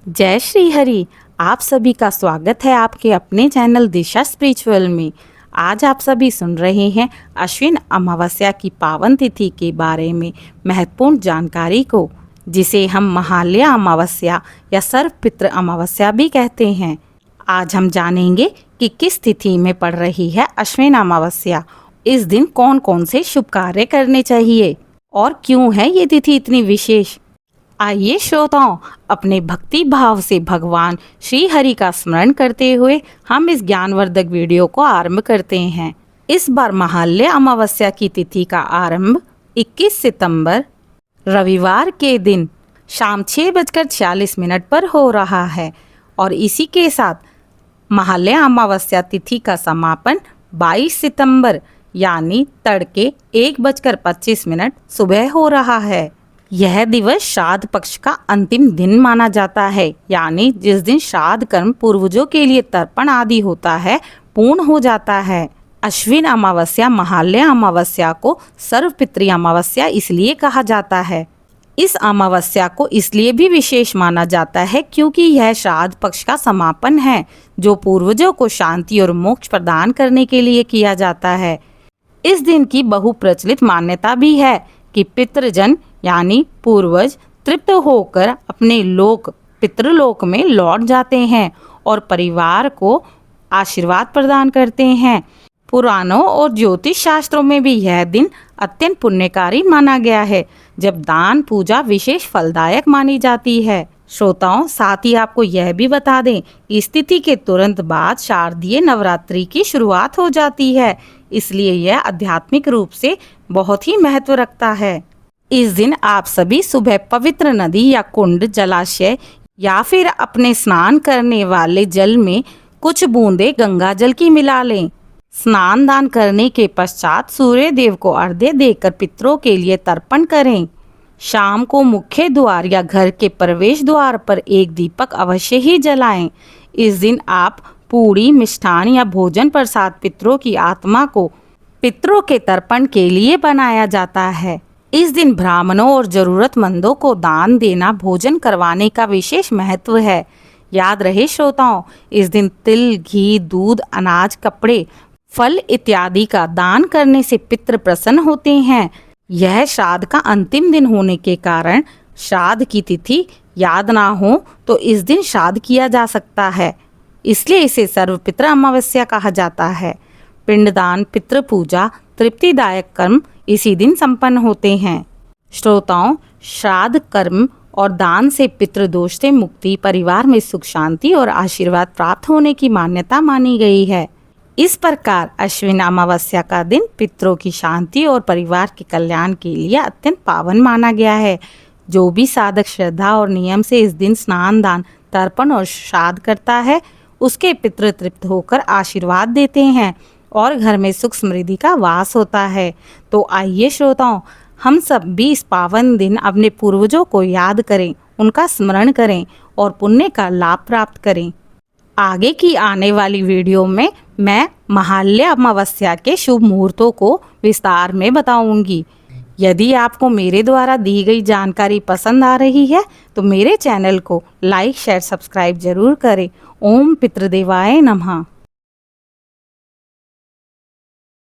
जय श्री हरि। आप सभी का स्वागत है आपके अपने चैनल दिशा स्पिरिचुअल में। आज आप सभी सुन रहे हैं अश्विन अमावस्या की पावन तिथि के बारे में महत्वपूर्ण जानकारी को, जिसे हम महालया अमावस्या या सर्वपितृ अमावस्या भी कहते हैं। आज हम जानेंगे कि किस तिथि में पड़ रही है अश्विन अमावस्या, इस दिन कौन कौन से शुभ कार्य करने चाहिए और क्यों है ये तिथि इतनी विशेष। आइए श्रोताओं, अपने भक्ति भाव से भगवान श्री हरि का स्मरण करते हुए हम इस ज्ञानवर्धक वीडियो को आरंभ करते हैं। इस बार महालया अमावस्या की तिथि का आरंभ 21 सितंबर रविवार के दिन शाम 6:46 पर हो रहा है और इसी के साथ महालया अमावस्या तिथि का समापन 22 सितंबर यानी तड़के 1:25 सुबह हो रहा है। यह दिवस श्राद्ध पक्ष का अंतिम दिन माना जाता है, यानी जिस दिन श्राद्ध कर्म पूर्वजों के लिए तर्पण आदि होता है पूर्ण हो जाता है। अश्विन अमावस्या महालया अमावस्या को सर्वपितृ अमावस्या इसलिए कहा जाता है। इस अमावस्या को इसलिए भी विशेष माना जाता है क्योंकि यह श्राद्ध पक्ष का समापन है, जो पूर्वजों को शांति और मोक्ष प्रदान करने के लिए किया जाता है। इस दिन की बहुप्रचलित मान्यता भी है कि पितृजन यानी पूर्वज तृप्त होकर अपने लोक पितृलोक में लौट जाते हैं और परिवार को आशीर्वाद प्रदान करते हैं। पुराणों और ज्योतिष शास्त्रों में भी यह दिन अत्यंत पुण्यकारी माना गया है, जब दान पूजा विशेष फलदायक मानी जाती है। श्रोताओं, साथ ही आपको यह भी बता दें, इस तिथि के तुरंत बाद शारदीय नवरात्रि की शुरुआत हो जाती है, इसलिए यह आध्यात्मिक रूप से बहुत ही महत्व रखता है। इस दिन आप सभी सुबह पवित्र नदी या कुंड, जलाशय या फिर अपने स्नान करने वाले जल में कुछ बूंदे गंगा जल की मिला लें। स्नान दान करने के पश्चात सूर्य देव को अर्घ्य देकर पितरों के लिए तर्पण करें। शाम को मुख्य द्वार या घर के प्रवेश द्वार पर एक दीपक अवश्य ही जलाएं। इस दिन आप पूरी, मिष्ठान या भोजन प्रसाद पितरों की आत्मा को पितरों के तर्पण के लिए बनाया जाता है। इस दिन ब्राह्मणों और जरूरतमंदों को दान देना, भोजन करवाने का विशेष महत्व है। याद रहे श्रोताओं, इस दिन तिल, घी, दूध, अनाज, कपड़े, फल इत्यादि का दान करने से पितृ प्रसन्न होते हैं। यह श्राद्ध का अंतिम दिन होने के कारण श्राद्ध की तिथि याद ना हो तो इस दिन श्राद्ध किया जा सकता है, इसलिए इसे सर्वपितृ अमावस्या कहा जाता है। पिंडदान, पितृ पूजा, तृप्तिदायक कर्म इसी दिन संपन्न होते हैं। श्रोताओं, श्राद्ध कर्म और दान से पितृदोष से मुक्ति, परिवार में सुख शांति और आशीर्वाद प्राप्त होने की मान्यता मानी गई है। इस प्रकार अश्विन अमावस्या का दिन पितरों की शांति और परिवार के कल्याण के लिए अत्यंत पावन माना गया है। जो भी साधक श्रद्धा और नियम से इस दिन स्नान दान, तर्पण और श्राद्ध करता है, उसके पितृ तृप्त होकर आशीर्वाद देते हैं और घर में सुख समृद्धि का वास होता है। तो आइए श्रोताओं, हम सब भी इस पावन दिन अपने पूर्वजों को याद करें, उनका स्मरण करें और पुण्य का लाभ प्राप्त करें। आगे की आने वाली वीडियो में मैं महालया अमावस्या के शुभ मुहूर्तों को विस्तार में बताऊंगी। यदि आपको मेरे द्वारा दी गई जानकारी पसंद आ रही है तो मेरे चैनल को लाइक, शेयर, सब्सक्राइब जरूर करें। ओम पितृदेवाय नमः।